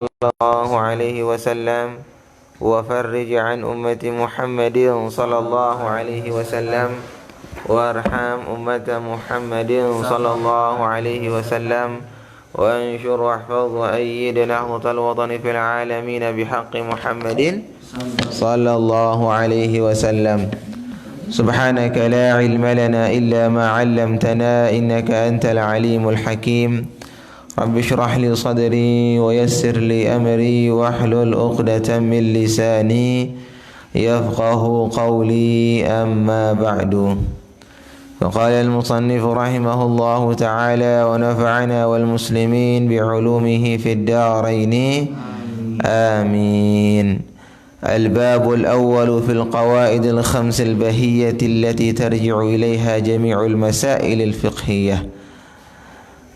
الله عليه وسلم وفرج عن أمة محمد صلى الله عليه وسلم وارحم أمة محمد صلى الله عليه وسلم وانشر واحفظ وأيد نهضة الوطن في العالمين بحق محمد صلى الله عليه وسلم. سبحانك لا علم لنا إلا ما علمتنا إنك أنت العليم الحكيم. رب اشرح لي صدري ويسر لي أمري واحلل عقدة من لساني يفقه قولي. أما بعد، فقال المصنف رحمه الله تعالى ونفعنا والمسلمين بعلومه في الدارين آمين. الباب الأول في القواعد الخمس البهية التي ترجع إليها جميع المسائل الفقهية.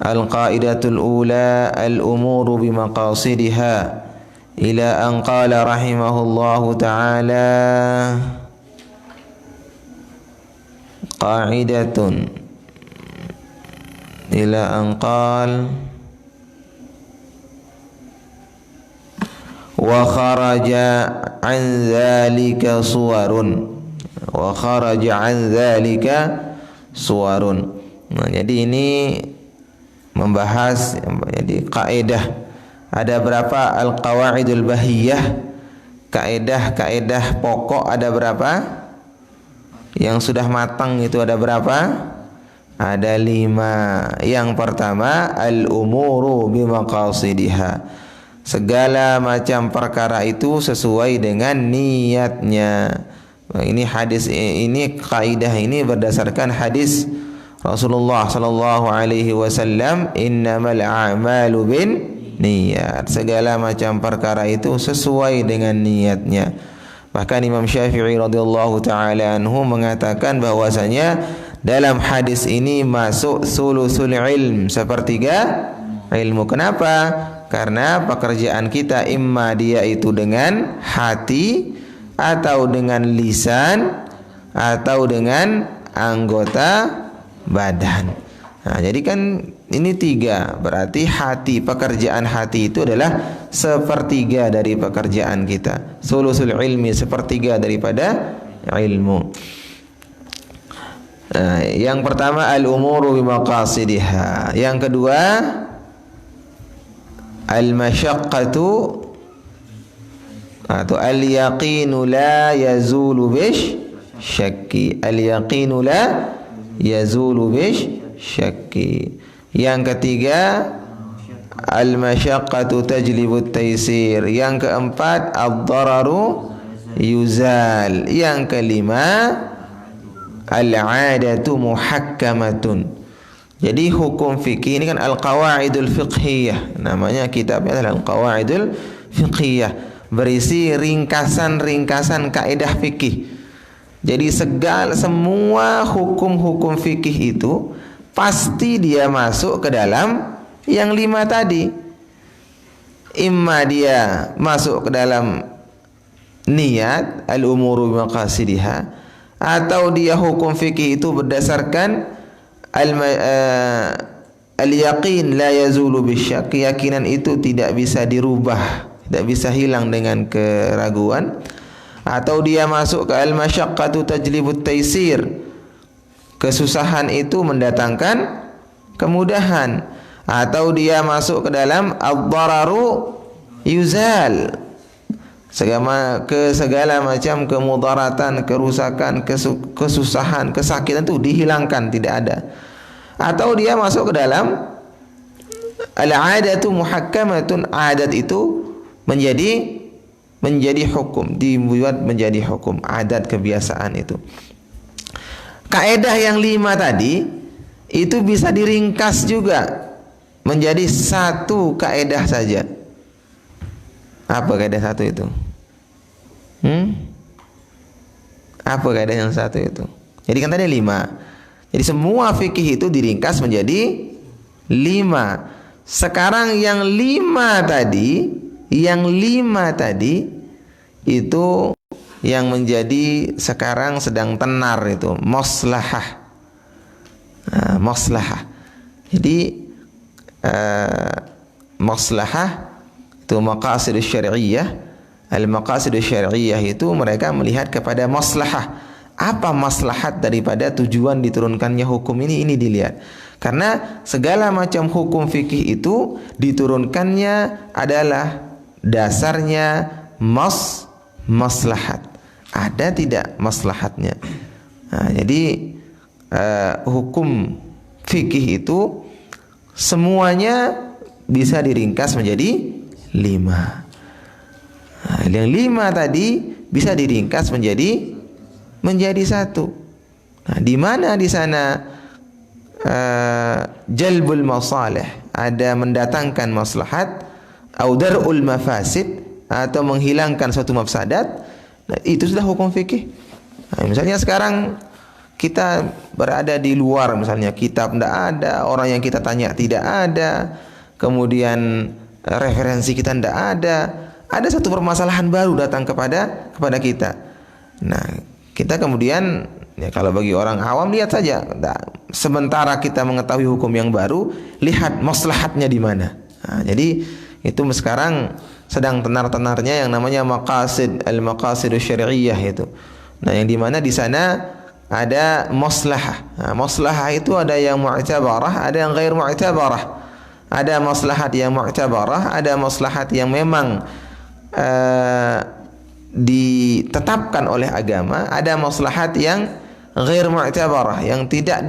القاعدة الأولى الأمور بمقاصدها، إلى أن قال رحمه الله تعالى: قاعدة، إلى أن قال: وخرج عن ذلك صور، وخرج عن ذلك صور. Nah, jadi ini membahas jadi kaidah. Ada berapa al-qawaidul bahiyah? Kaidah-kaidah pokok ada berapa? Yang sudah matang itu ada berapa? Ada 5. Yang pertama al-umuru bimaqasidiha. Segala macam perkara itu sesuai dengan niatnya. Ini hadis ini kaidah ini berdasarkan hadis Rasulullah sallallahu alaihi wasallam, innamal a'malu bin niat. Segala macam perkara itu sesuai dengan niatnya. Bahkan Imam Syafi'i radhiyallahu taala anhu mengatakan bahwasanya dalam hadis ini masuk sulusul ilm, sepertiga ilmu. Kenapa? Karena pekerjaan kita imma dia itu dengan hati atau dengan lisan atau dengan anggota badan. Nah, jadi kan ini 3, berarti hati, pekerjaan hati itu adalah sepertiga dari pekerjaan kita. Sulusul ilmi, sepertiga daripada ilmu. Nah, yang pertama al-umuru bimaqasidiha. Yang kedua al-masyaqqatu atau al-yaqinu la yazulu bish syakki. Al-yaqinu la yazulu bish syakki. Yang ketiga al-masyaqqatu tajlibu taysir. Yang keempat ad-dararu yuzal. Yang kelima al-'adatu muhakkamatun. Jadi hukum fikih ini kan al-qawaidul fiqhiyah. Namanya kitabnya adalah al-qawaidul fiqhiyah. Berisi ringkasan-ringkasan kaidah fikih. Jadi semua hukum-hukum fikih itu pasti dia masuk ke dalam yang 5 tadi. Imma dia masuk ke dalam niat, al-umuru bimaqasidiha, atau dia hukum fikih itu berdasarkan al-yaqin la yazulu bisyak. Keyakinan itu tidak bisa dirubah, tidak bisa hilang dengan keraguan. Atau dia masuk ke al-masyaqqatu tajlibut taysir. Kesusahan itu mendatangkan kemudahan. Atau dia masuk ke dalam ad-dararu yuzal. Segala macam kemudaratan, kerusakan, kesusahan, kesakitan itu dihilangkan, tidak ada. Atau dia masuk ke dalam al-'adatu muhakkamatun. Adat itu menjadi hukum, dibuat menjadi hukum, adat kebiasaan itu. Kaidah yang 5 tadi itu bisa diringkas juga menjadi 1 kaidah saja. Apa kaidah 1 itu? Apa kaidah yang 1 itu? Jadi kan tadi 5. Jadi semua fikih itu diringkas menjadi 5. Sekarang yang 5 tadi itu yang menjadi sekarang sedang tenar itu maslahah. Maslahah. Jadi maslahah Itu maqasidus syar'iyyah. Al-maqasidus syar'iyyah itu mereka melihat kepada maslahah. Apa maslahat daripada tujuan diturunkannya hukum ini dilihat. Karena segala macam hukum fikih itu diturunkannya adalah dasarnya maslahat. Ada tidak maslahatnya? Nah, jadi hukum fikih itu semuanya bisa diringkas menjadi 5. Nah, yang 5 tadi bisa diringkas menjadi 1. Nah, di mana di sana jalbul masalih, ada mendatangkan maslahat, au dar'ul mafasid, atau menghilangkan suatu mafsadat. Nah, itu sudah hukum fikih. Nah, misalnya sekarang kita berada di luar, misalnya kitab tidak ada, orang yang kita tanya tidak ada, kemudian referensi kita tidak ada satu permasalahan baru datang kepada kita. Nah, kita kemudian, ya kalau bagi orang awam lihat saja, sementara kita mengetahui hukum yang baru, lihat maslahatnya di mana. Nah, jadi itu sekarang sedang tenar-tenarnya yang namanya al-maqasidus syar'iyyah itu. Nah, yang di mana di sana ada maslahah. Nah, maslahah itu ada yang mu'tabarah, ada yang ghair mu'tabarah. Ada maslahat yang mu'tabarah, ada maslahat yang memang ditetapkan oleh agama, ada maslahat yang ghair mu'tabarah, yang tidak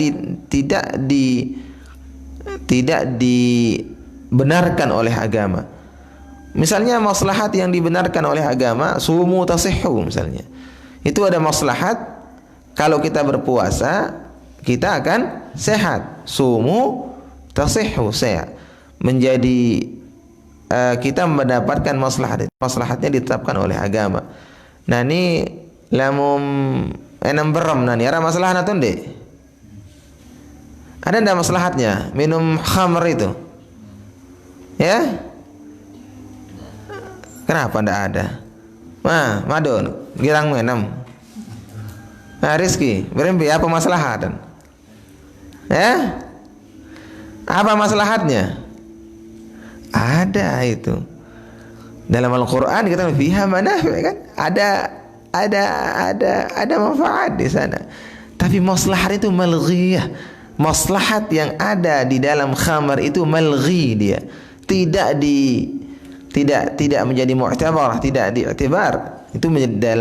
dibenarkan oleh agama. Misalnya maslahat yang dibenarkan oleh agama, sumu tasihhu misalnya. Itu ada maslahat, kalau kita berpuasa kita akan sehat. Sumu tasihhu, sehat. Menjadi kita mendapatkan maslahatnya ditetapkan oleh agama. Nah, ini lamum enam beram nani ada masalah natun deh. Ada ndak maslahatnya minum khamr itu? Ya? Kenapa ndak ada? Nah, madon girang menam. Nah, Rizki, berembi apa maslahatan? Ya? Apa maslahatnya? Ada itu. Dalam Al-Qur'an kita fiha manafi' kan? Ada manfaat di sana. Tapi maslahat itu malghiyah. Maslahat yang ada di dalam khamar itu malghi dia. Tidak menjadi mu'tabarah, tidak diiktibar. Itu menjadi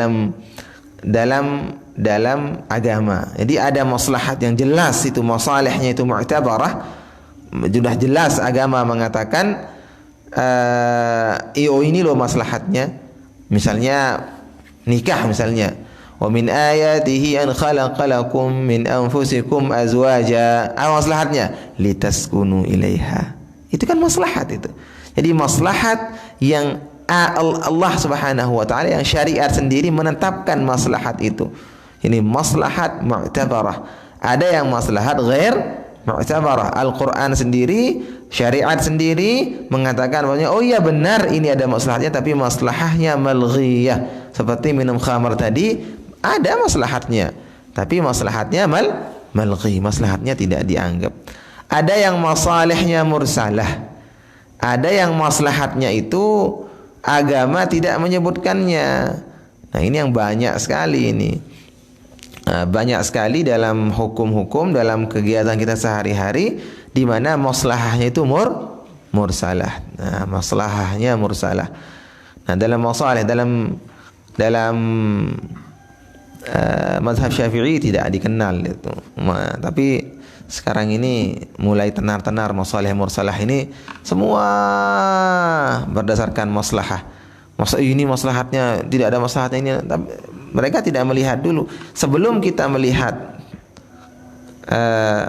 dalam agama. Jadi ada maslahat yang jelas, itu masalihnya itu mu'tabarah. Sudah jelas agama mengatakan ini loh maslahatnya. Misalnya nikah misalnya. Wa min ayatihi an khalaqalakum min anfusikum azwaja. Apa maslahatnya? Litaskunu ilaiha. Itu kan maslahat itu. Jadi maslahat yang Allah Subhanahu wa taala, yang syariat sendiri menetapkan maslahat itu. Ini maslahat mu'tabarah. Ada yang maslahat ghair mu'tabarah. Al-Qur'an sendiri, syariat sendiri mengatakan bahwa oh iya benar ini ada maslahatnya, tapi maslahahnya malghiyah. Seperti minum khamar tadi ada maslahatnya, tapi maslahatnya malghi, maslahatnya tidak dianggap. Ada yang masalihnya mursalah. Ada yang maslahatnya itu agama tidak menyebutkannya. Nah, ini yang banyak sekali ini. Banyak sekali dalam hukum-hukum, dalam kegiatan kita sehari-hari, di mana maslahahnya itu mursalah. Nah, maslahahnya mursalah. Nah, dalam masalah dalam mazhab Syafi'i tidak dikenal itu. Tapi sekarang ini mulai tenar-tenar masalah mursalah ini semua berdasarkan maslahah. Ini maslahatnya, tidak ada maslahatnya ini. Mereka tidak melihat dulu. Sebelum kita melihat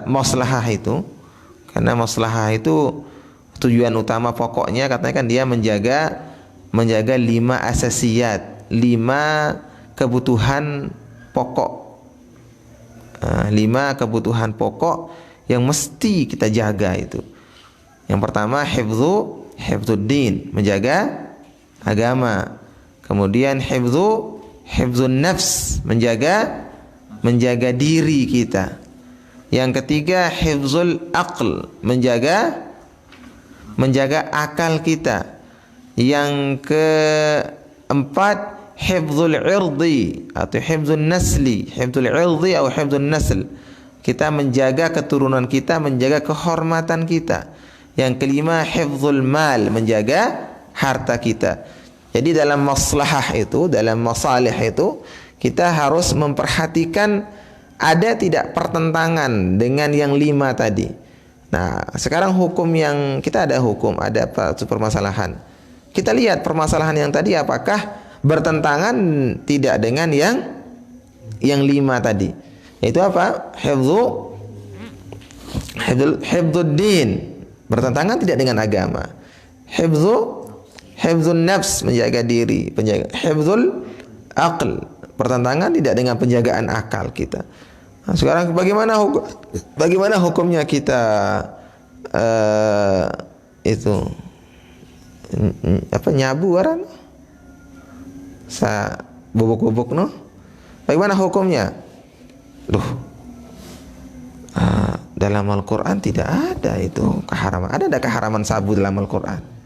maslahah itu, karena maslahah itu tujuan utama pokoknya katanya kan dia menjaga 5 asasiyat, 5 kebutuhan pokok. 5 kebutuhan pokok yang mesti kita jaga itu. Yang pertama hifdzuddin, menjaga agama. Kemudian hifdzun nafs, menjaga diri kita. Yang ketiga hifdzul aql, menjaga akal kita. Yang keempat, hifdzul irdi atau hifdzul nasli. Hifdzul irdi atau hifdzul nasl. Kita menjaga keturunan kita, menjaga kehormatan kita. Yang kelima, hifdzul mal, menjaga harta kita. Jadi dalam maslahah itu, dalam masalih itu, kita harus memperhatikan ada tidak pertentangan dengan yang 5 tadi. Nah, sekarang hukum yang kita ada hukum, ada permasalahan. Kita lihat permasalahan yang tadi apakah bertentangan tidak dengan yang 5 tadi. Itu apa? Hifdzud din, bertentangan tidak dengan agama. Hifdzun nafs, menjaga diri, hifdzul aql, bertentangan tidak dengan penjagaan akal kita. Nah, sekarang bagaimana hukumnya kita itu apa, nyabu waran sa bubuk-bubuk no? Bagaimana hukumnya? Dalam Al-Quran tidak ada itu keharaman. Ada keharaman sabu dalam Al-Quran?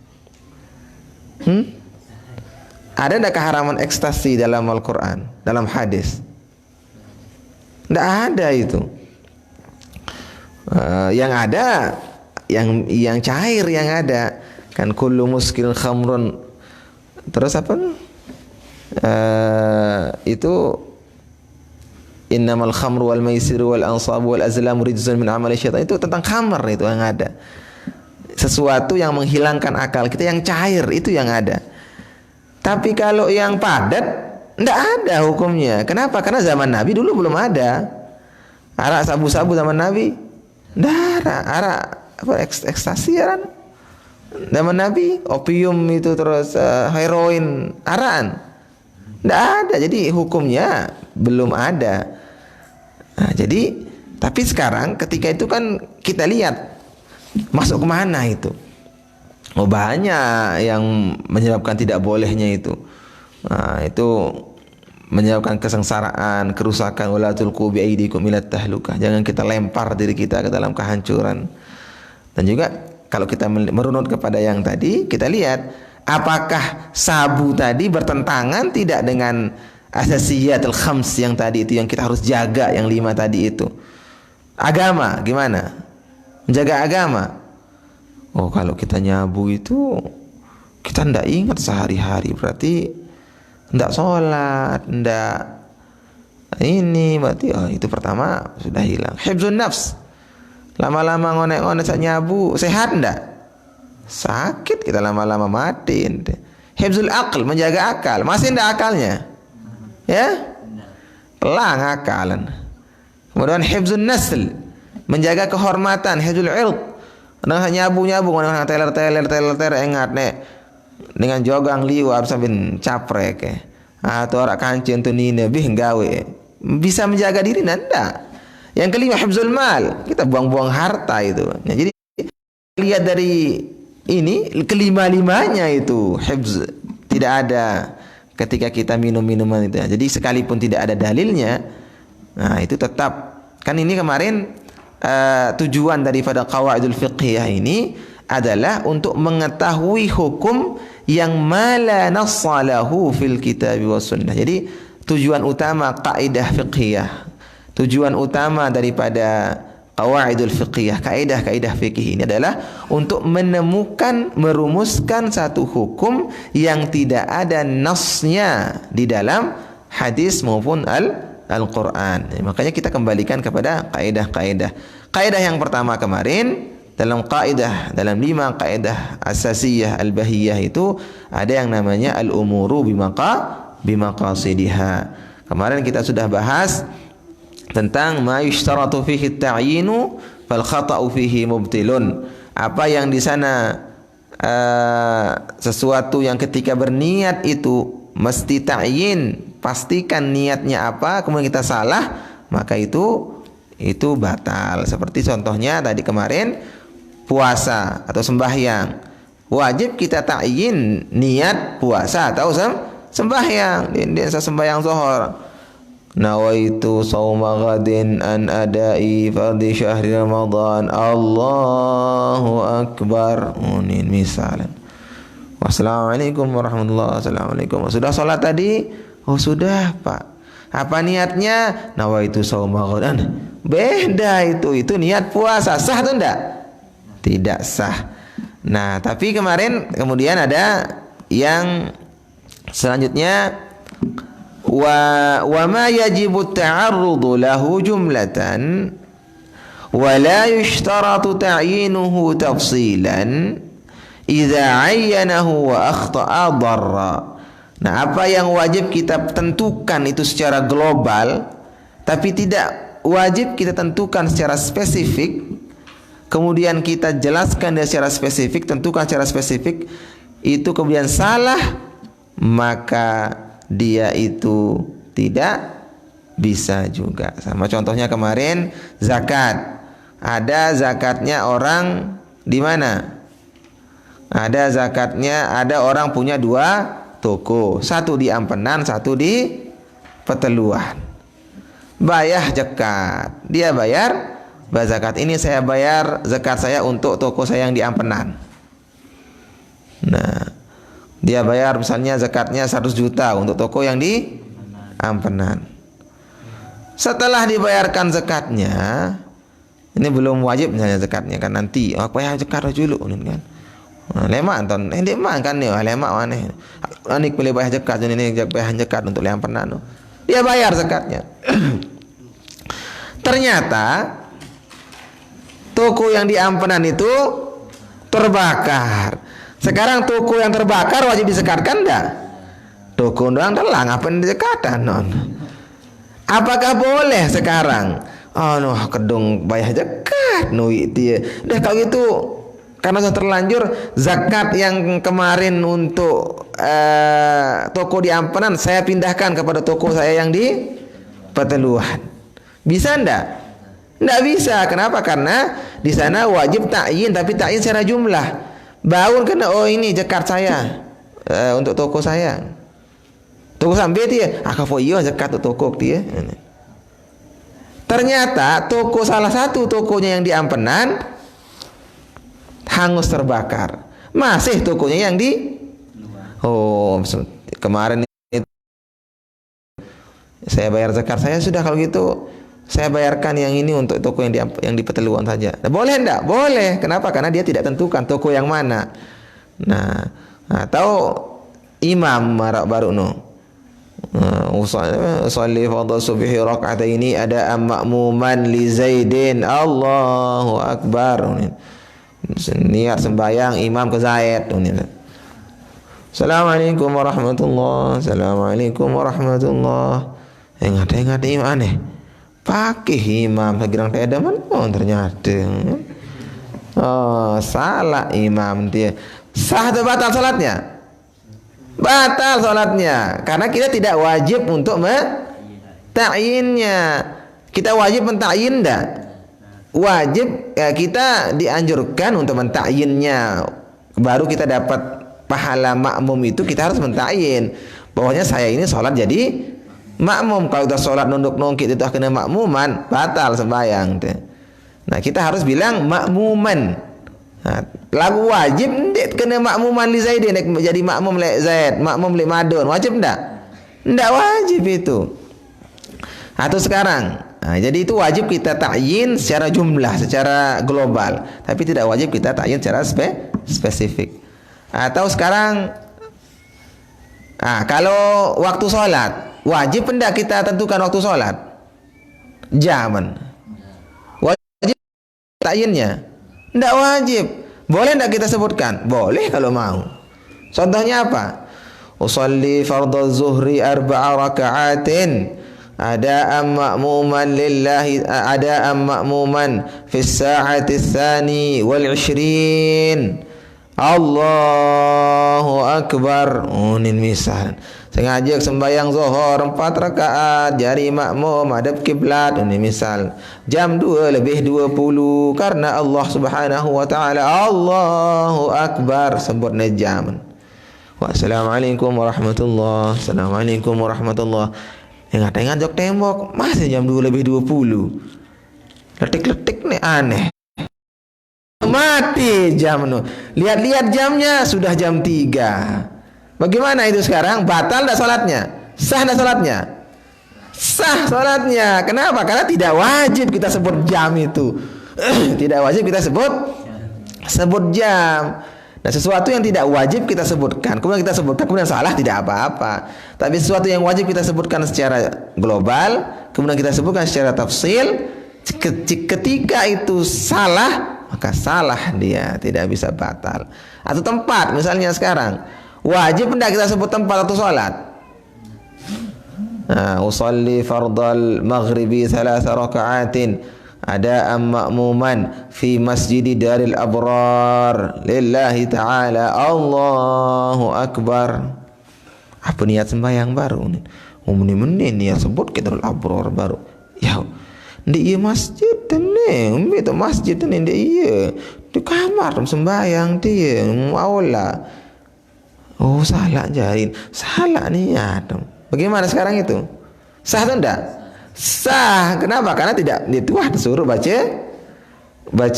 Ada keharaman ekstasi dalam Al-Quran, dalam hadis? Tidak ada itu. Yang ada yang cair, yang ada kan kullu muskil khamrun. Terus apa? Itu innamal khamru wal maisiru wal ansabu wal azlamu rijzun min amali syaitan. Itu tentang khamr, itu yang ada. Sesuatu yang menghilangkan akal kita, yang cair, itu yang ada. Tapi kalau yang padat, tidak ada hukumnya. Kenapa? Karena zaman Nabi dulu belum ada. Arak sabu-sabu zaman Nabi, tidak ada. Arak apa, ekstasi kan? Zaman Nabi opium itu, terus heroin, arakan, tidak ada. Jadi hukumnya belum ada. Nah, jadi tapi sekarang ketika itu kan kita lihat masuk kemana itu. Oh, banyak yang menyebabkan tidak bolehnya itu. Nah, itu menyebabkan kesengsaraan, kerusakan. Wala tulqu bi aydikum ila tahlukah. Jangan kita lempar diri kita ke dalam kehancuran. Dan juga kalau kita merunut kepada yang tadi, kita lihat apakah sabu tadi bertentangan tidak dengan asasiyatul khams yang tadi itu, yang kita harus jaga, yang 5 tadi itu. Agama gimana? Menjaga agama. Oh, kalau kita nyabu itu kita tidak ingat sehari-hari, berarti tidak sholat, tidak ini, berarti itu pertama sudah hilang. Hifdzun nafs, lama-lama ngonek-ngonek saat nyabu, sehat tidak? Sakit kita lama-lama, mati. Hifdzul aql, menjaga akal, masih tidak akalnya? Ya, pelang akalan. Kemudian hifdzun nasl, menjaga kehormatan. Hifdzul ird, dengan nyabu-nyabu, dengan teler engat nek dengan jogang liwat sambil caprek atau orang kancing tu nina bih gawe, bisa menjaga diri nanda. Yang kelima hifdzul mal, kita buang-buang harta itu. Nah, jadi lihat dari ini kelima-limanya itu hifz tidak ada ketika kita minum minuman itu. Jadi sekalipun tidak ada dalilnya, nah itu tetap kan ini kemarin tujuan daripada qawaidul fiqhiyah ini adalah untuk mengetahui hukum yang mala nassalahu fil kitab was sunnah. Jadi tujuan utama kaidah fiqhiyah, tujuan utama daripada qawaidul fiqhiyah, kaidah-kaidah fikih ini adalah untuk menemukan, merumuskan satu hukum yang tidak ada nasnya di dalam hadis maupun Al-Quran. Makanya kita kembalikan kepada kaidah-kaidah. Kaidah yang pertama kemarin dalam 5 kaidah asasiyah al-bahiyah itu ada yang namanya al-umuru bimaqasidiha. Kemarin kita sudah bahas tentang ma yushtaratu fihi at-ta'yinu fal khata'u fihi mubtilun. Apa yang di sana sesuatu yang ketika berniat itu mesti ta'yin, pastikan niatnya apa, kemudian kita salah, maka itu batal. Seperti contohnya tadi kemarin puasa atau sembahyang. Wajib kita ta'yin niat puasa atau sembahyang. Dia sembahyang zuhur. Nawaitu shauma ghadin an adai fardhi syahri Ramadan. Allahu akbar. Ini misalnya. Wassalamualaikum warahmatullahi wabarakatuh. Assalamualaikum. Sudah sholat tadi? Oh sudah Pak. Apa niatnya? Nawaitu shauma ghadan. Beda itu niat puasa. Sah atau enggak? Tidak sah. Nah, tapi kemarin kemudian ada yang selanjutnya wa ma yajibu ta'arrudu lahu jumlatan wa la yushtaratu ta'yinuhu tafsilan idza 'ayyanahu wa akhta'a darra. Nah, apa yang wajib kita tentukan itu secara global, tapi tidak wajib kita tentukan secara spesifik. Kemudian kita jelaskan dia secara spesifik, tentukan secara spesifik, itu kemudian salah, maka dia itu tidak bisa juga. Sama contohnya kemarin zakat. Ada zakatnya orang di mana? Ada zakatnya, ada orang punya 2 toko, satu di Ampenan, satu di Peteluan. Bayar zakat, dia bayar zakat. Ini saya bayar zakat saya untuk toko saya yang di Ampenan. Nah, dia bayar misalnya zakatnya 100 juta untuk toko yang di Ampenan. Setelah dibayarkan zakatnya, ini belum wajib misalnya zakatnya kan, nanti apa ya zakat dulu kan. Lemak anton, dia kan nih, lemak mana? Ini pilih bayar zakat, ini bayar zakat untuk yang pernah. Dia bayar zakatnya. Ternyata toko yang di Ampenan itu terbakar. Sekarang toko yang terbakar wajib disekatkan enggak? Toko orang telang apa yang disekatkan non? Apakah boleh sekarang? Oh no, kedung bayar zakat, dia. Udah kalau gitu. Karena sudah terlanjur zakat yang kemarin untuk toko di Ampenan saya pindahkan kepada toko saya yang di Peteluan. Bisa enggak? Enggak bisa. Kenapa? Karena di sana wajib ta'yin, tapi ta'yin secara jumlah. Baun kena, oh ini zakat saya untuk toko saya. Toko sampai dia, kafo iyo zakat untuk toko dia. Ternyata toko salah satu tokonya yang di Ampenan hangus terbakar. Masih tokonya yang di kemarin itu saya bayar zakat saya sudah, kalau gitu saya bayarkan yang ini untuk toko yang di Peteluan saja. Nah, boleh enggak? Boleh. Kenapa? Karena dia tidak tentukan toko yang mana. Nah, atau imam marak baru usalli fardhu subhi rak'ataini ada ma'muman li Zaidin Allahu akbar. Niat sembahyang imam ke Zaid. Assalamualaikum warahmatullahi. Assalamualaikum warahmatullahi. Ingat imam aneh. Pakai imam segirang tiada mana ternyata. Oh, salah imam dia. Sah atau batal salatnya? Batal salatnya. Karena kita tidak wajib untuk ta'yinnya. Kita wajib mentakyin enggak? Wajib kita dianjurkan untuk mentakyinnya. Baru kita dapat pahala makmum itu kita harus mentakyin bahwasanya saya ini sholat jadi makmum. Kalau udah sholat nunduk-nungkit itu kena makmuman, batal sembahyang. Nah, kita harus bilang makmuman. Nah, lagu wajib ndik kena makmuman li Zaidin, jadi makmum li Zaid, makmum li Madun, wajib ndak? Ndak wajib itu. Atau sekarang, nah, jadi itu wajib kita ta'yin secara jumlah, secara global, tapi tidak wajib kita ta'yin secara spesifik. Atau sekarang, kalau waktu sholat, wajib tidak kita tentukan waktu sholat? Jaman. Wajib ta'yinnya? Tidak wajib. Boleh tidak kita sebutkan? Boleh kalau mau. Contohnya apa? Usalli fardhu zuhri 4 raka'atin. Ada ma'muman lillahi, ada ma'muman fi sa'ati tsani wal 20. Allahu akbar. Ini misal sengaja sembahyang zuhur 4 rakaat jari makmum hadap kiblat. Ini misal jam 2:20 karena Allah Subhanahu wa taala Allahu akbar sebutnya jam. Wassalamualaikum warahmatullahi. Assalamualaikum warahmatullahi. Ingat jok tembok masih jam 2:20. Letik-letik nih aneh. mati jam nu. Lihat-lihat jamnya sudah jam 3. Bagaimana itu sekarang? Batal enggak salatnya? Sah enggak salatnya? Sah salatnya. Kenapa? Karena tidak wajib kita sebut jam itu. Tidak wajib kita sebut jam. Nah, sesuatu yang tidak wajib kita sebutkan, kemudian kita sebutkan, kemudian salah, tidak apa-apa. Tapi sesuatu yang wajib kita sebutkan secara global, kemudian kita sebutkan secara tafsil, ketika itu salah, maka salah dia, tidak bisa batal. Atau tempat, misalnya sekarang, wajib tidak kita sebut tempat atau sholat? Nah, usalli fardal maghribi 3 raka'atin ada'an ma'muman fi masjidi daril abrar lillahi ta'ala Allahu akbar. Apa niat sembahyang baru nih? Meni niat sebut ke daril abrar baru. Ya, di iya masjid nih, itu masjid nih di iya. Di kamar sembahyang dia, aula. Oh, salah jarin. Salah niat. Bagaimana sekarang itu? Sah atau enggak? Sah. Kenapa? Karena tidak disuruh baca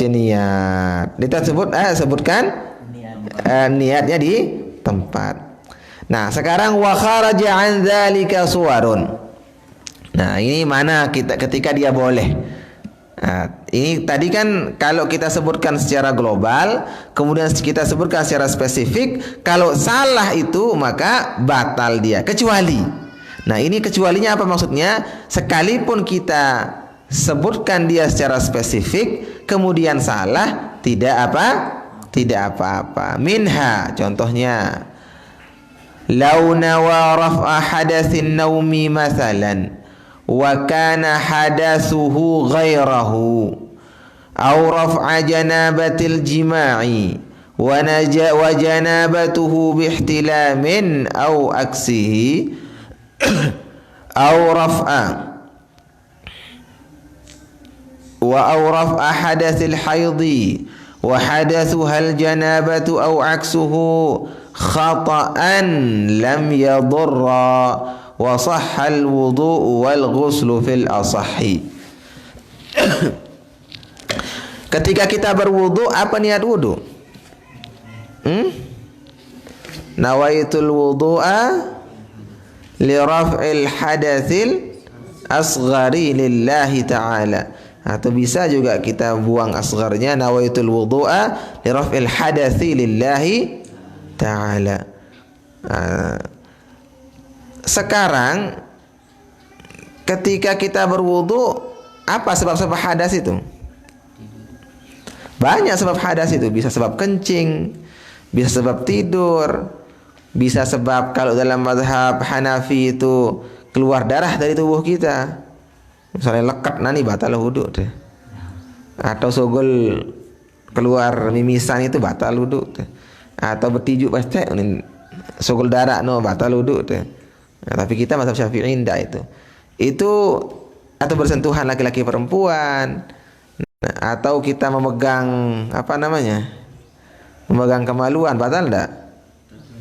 niat. Kita sebutkan niatnya di tempat. Nah, sekarang wa kharaja an dzalika suwarun. Nah, ini mana ketika dia boleh. Nah, ini tadi kan kalau kita sebutkan secara global, kemudian kita sebutkan secara spesifik, kalau salah itu maka batal dia, kecuali. Nah, ini kecualinya apa maksudnya? Sekalipun kita sebutkan dia secara spesifik, kemudian salah, tidak apa-apa. Minha, contohnya, lau nawa raf'a hadatsin naumi mathalan, wa kana hadatsuhu ghairahu, aw raf'a janabatil jima'i, wa janabatuhu bihtilamin aw aksihi, aw raf'a hadatsil haidhi wa hadathuha al janabatu aw aksuhu khata'an lam yadurra wa sahha al wudu' wal ghuslu fil asahhi. Ketika kita berwudu, apa niat wudu? Nawaitul wudu'a li raf'il hadatsil asghari lillahi ta'ala. Atau bisa juga kita buang asgharnya, nawaitul wudu'a li raf'il hadatsi lillahi ta'ala. Sekarang ketika kita berwudu, apa sebab-sebab hadas itu? Banyak sebab hadas itu. Bisa sebab kencing, bisa sebab tidur, bisa sebab kalau dalam mazhab Hanafi itu keluar darah dari tubuh kita. Misalnya lekat nani batal wudu deh. Atau sogol keluar mimisan itu batal wudu deh. Atau bertijuk pasti sogol darah no batal wudu deh. Nah, tapi kita mazhab Syafi'i enggak itu. Itu atau bersentuhan laki-laki perempuan. Nah, atau kita memegang apa namanya? Memegang kemaluan batal enggak?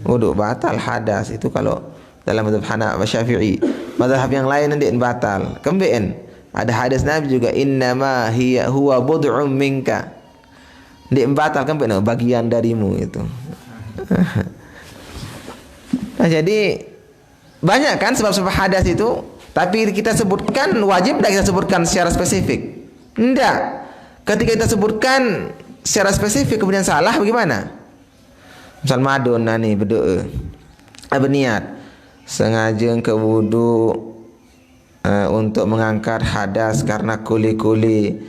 Wudu batal. Hadas itu kalau dalam mazhab Hanafi Syafi'i. Mazhab yang lain nanti batal. Kembeen ada hadis Nabi juga, innama huwa bud'un minka. Nanti batal kembeen bagian darimu itu. Nah, jadi banyak kan sebab-sebab hadas itu, tapi kita sebutkan wajib tidak kita sebutkan secara spesifik? Enggak. Ketika kita sebutkan secara spesifik kemudian salah bagaimana? Misal madun nih berdoa, berniat sengaja ke wudu untuk mengangkat hadas karena kuli-kuli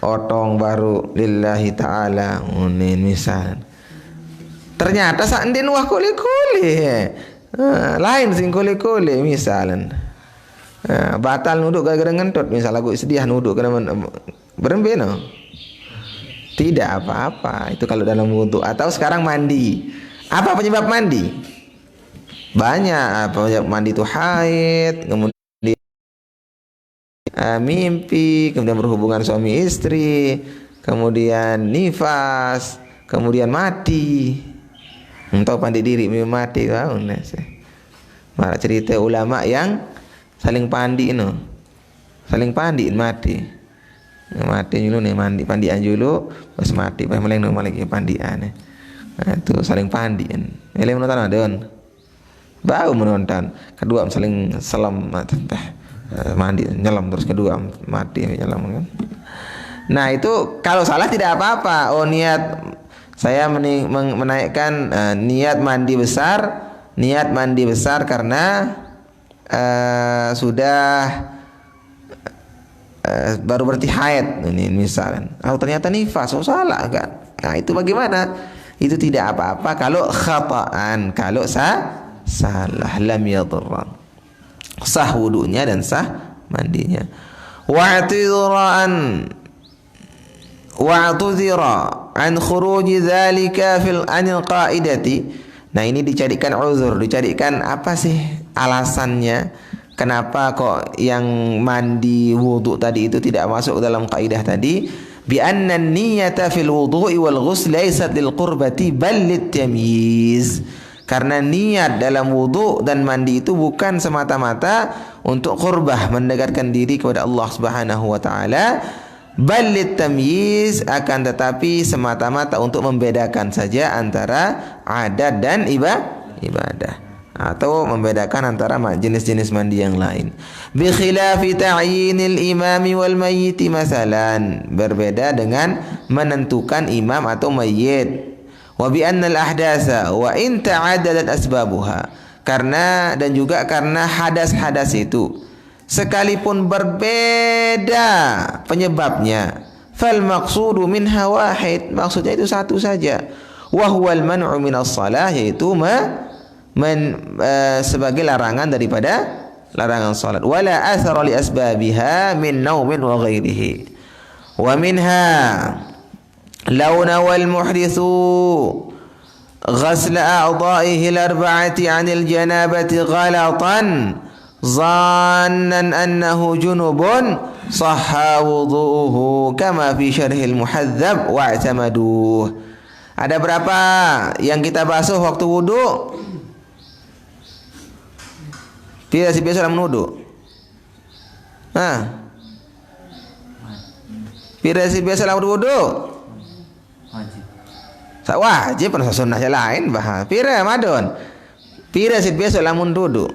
otong baru lillahi ta'ala. Ini misal ternyata sandin wah kuli-kuli lain sing kuli-kuli misalan batal nuduk gara-gara ngentut, misal aku sedih nuduk karena berembeno. Tidak apa-apa itu kalau dalam wudu. Atau sekarang mandi, apa penyebab mandi? Banyak. Penyebab mandi itu haid, kemudian mimpi, kemudian berhubungan suami istri, kemudian nifas, kemudian mati. Untuk pandai diri mati. Malah cerita ulama yang saling pandi saling pandi mati. Mati dulu nih pandian dulu, pas mati, pas meleng nomor lagi pandian. Nah, itu saling pandian. Eleng menonton adon. Bau menonton. Kedua saling salam mandi nyelam terus kedua mati nyelam kan. Nah, itu kalau salah tidak apa-apa. Oh, niat saya menaikkan niat mandi besar karena sudah baru berarti haid ini misalkan. Oh, ternyata nifas, oh salah kan. Nah, itu bagaimana? Itu tidak apa-apa kalau khata'an, kalau salah lam yadurra. Sah wudunya dan sah mandinya. Wa'tidhira an khuruji dzalika fil anil qaidati. Nah, ini dicarikan uzur, dicarikan apa sih alasannya kenapa kok yang mandi wudu tadi itu tidak masuk dalam kaidah tadi? Bi anna niyyata fil wudu'i wal ghusl laysat lil qurbati bal lit tamyiz. Karena niat dalam wudu dan mandi itu bukan semata-mata untuk qurbah, mendekatkan diri kepada Allah Subhanahu wa taala, bal lit tamyiz, akan tetapi semata-mata untuk membedakan saja antara adat dan ibadah, atau membedakan antara jenis-jenis mandi yang lain. Bi khilafi ta'yinil imami wal mayyit masalan, berbeda dengan menentukan imam atau mayyit. Wa bi annal ahdasa wa in ta'addadat asbabuha, karena dan juga karena hadas-hadas itu sekalipun berbeda penyebabnya, fal maqsudu minha wahid, maksudnya itu satu saja, wa huwal man'u minas shalah, yaitu sebagai larangan daripada larangan salat. Wala athara li asbabiha min naumin wa ghairihi. Wa minha law nawal muhdithu ghasla a'dha'ihi al-arba'ati 'anil janabati ghalatan zannan annahu junubun sahha wudu'uhu kama fi syarhil muhadzab wa'tamaduh. Ada berapa yang kita basuh waktu wudu? Pira si biasa dalam wudu? Pira si biasa dalam wudu? Wajib pun sunnah lain bah. Pira madon. Pira si biasa dalam wudu?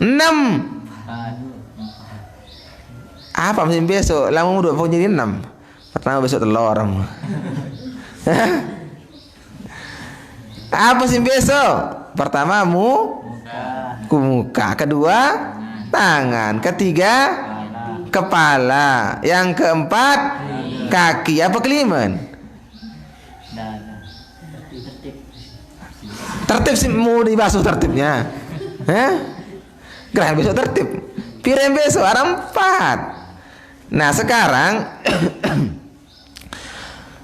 6. Apa mesin besok? Lama wudu apa jadi 6? Pertama besok telur. Apa sih besok? Pertama muka, kedua tangan, ketiga kepala, yang keempat kaki. Apa keliman? Tertib sih mau dibasuh tertibnya. Gerak besok tertib. Piring besok ada 4. Nah,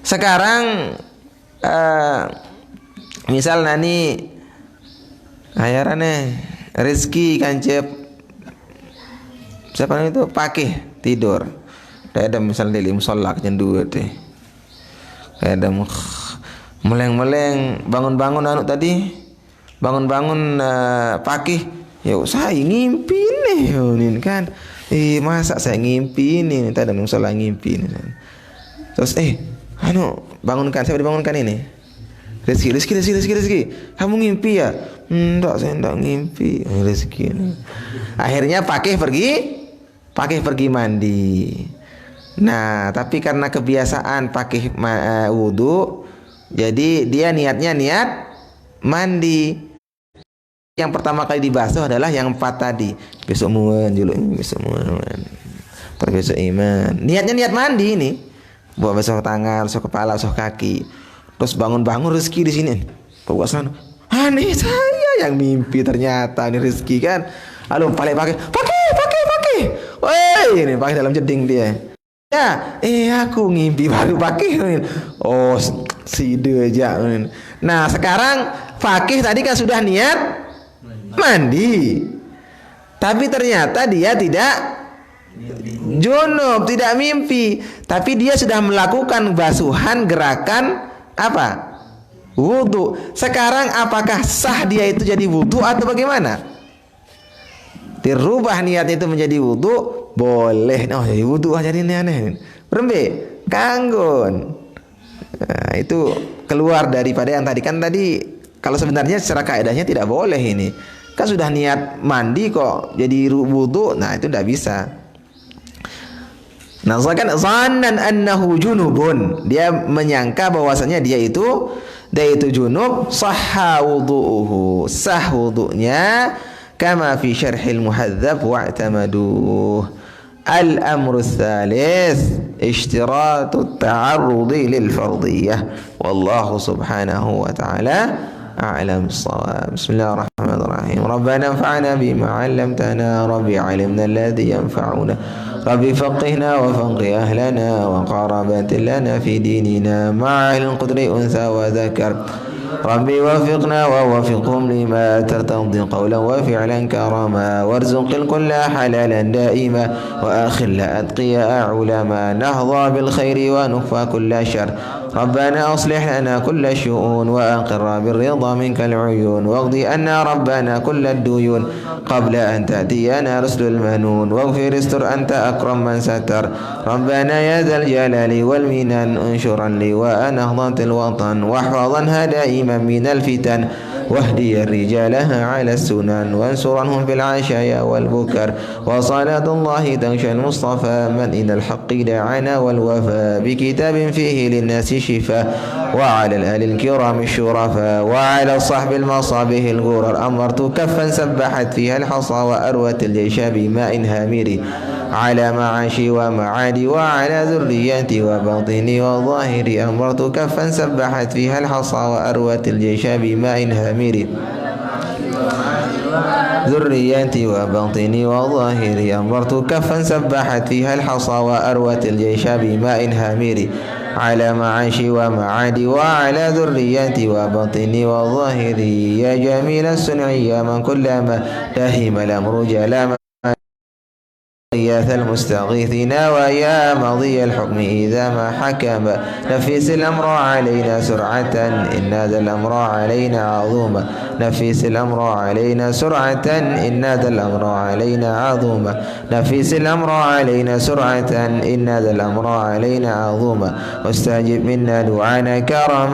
sekarang misal nani ayarannya rezeki kancep siapa itu pakai tidur. Ada misal di musola kendu teh. Ada meleng-meleng bangun-bangun anu tadi. Bangun-bangun pakai. Ya saya ngimpi nih kan. Masa saya ngimpi nih, tadi ada musola ngimpi nih. Terus bangunkan, saya dibangunkan ini. Rezeki. Kamu ngimpi ya? Enggak, saya enggak ngimpi. Rezeki ini. Akhirnya pakai pergi mandi. Nah, tapi karena kebiasaan pakai wudu, jadi dia niatnya niat mandi. Yang pertama kali dibasuh adalah yang 4 tadi. Besok muan dulu, besok muan. Terbesok iman. Niatnya niat mandi ini. Buat basuh tangan, basuh kepala, basuh kaki. Terus bangun-bangun rezeki di sini. Puasan. Aneh saya yang mimpi ternyata ini rezeki kan. Lalu pakai. Woi, ini pakai dalam jeding dia. Ya, aku ngimpi baru pakai. Oh, side aja. Nah, sekarang pakai tadi kan sudah niat mandi. Tapi ternyata dia tidak junub, tidak mimpi. Tapi dia sudah melakukan basuhan gerakan apa? Wudu. Sekarang apakah sah dia itu jadi wudu atau bagaimana? dirubah niat itu menjadi wudu, boleh. Oh, jadi wudu aja ini aneh. Rembe, kanggon. Nah, itu keluar daripada yang tadi. Kan tadi kalau sebenarnya secara kaidahnya tidak boleh ini. Kan sudah niat mandi kok jadi wudu. Nah, itu tidak bisa. Nah, kan zannan annahu junubun. Dia menyangka bahwasanya dia itu junub, sahha wudu'uhu. Sah wudu'nya kama fi syarhil muhadzab wa'tamaduh. Al-amru tsalits ishtiratu at-ta'arrudi lil fardiyah. Wallahu subhanahu wa ta'ala a'lam bissawab. Bismillahirrahmanirrahim. Rabbana anfa'na bima 'allamtana, rabbi 'allimna alladhi yanfa'una. ربي فقهنا وفقه أهلنا وقرابات لنا في ديننا مع أهل القدر أنثى وذكر ربي وفقنا ووفقهم لما ترتضي قولا وفعلا كرما وارزق الكل حلالا دائما وآخر أتقياء علما نهضى بالخير ونكفى كل شر ربنا أصلح لنا كل الشؤون وأقر بالرضا منك العيون واقضي أنا ربنا كل الديون قبل أن تأتينا رسل المنون واغفر استر أنت أكرم من ستر ربنا يا ذا الجلال والمنن انشرا لواء نهضة الوطن واحفظنها دائما من الفتن واهدي رجالها على السنن وانصرنهم في العشايا والبكر وصلاة الله تغشى المصطفى من إلى الحق دعانا والوفاء بكتاب فيه للناس شفاء وعلى الآل الكرام الشرفاء وعلى الصحب المصابه الغرر أمرت كفا سبحت فيها الحصى وأروت الجيش بماء هامر على معاشي ومعادي وعلى ذرياتي وباطني وظاهري أمرت كفا سبحت فيها الحصى وأروت الجيش بماء هامر ذرياتي وباطني وظاهري أمرت كفا سبحت فيها الحصى وأروت الجيش بماء هامر على معاشي ومعادي وعلى ذرياتي وباطني وظاهري يا جميل الصنع يا من كلما دهم الأمر جلاما غياث المستغيثين ويا ماضي الحكم إذا ما حكم نفيس الأمر علينا سرعة إن ذا الأمر علينا عظوما نفيس الأمر علينا سرعة إن ذا الأمر علينا عظوما نفيس الأمر علينا سرعة إن ذا الأمر علينا عظوما واستجب منا دعانا كرما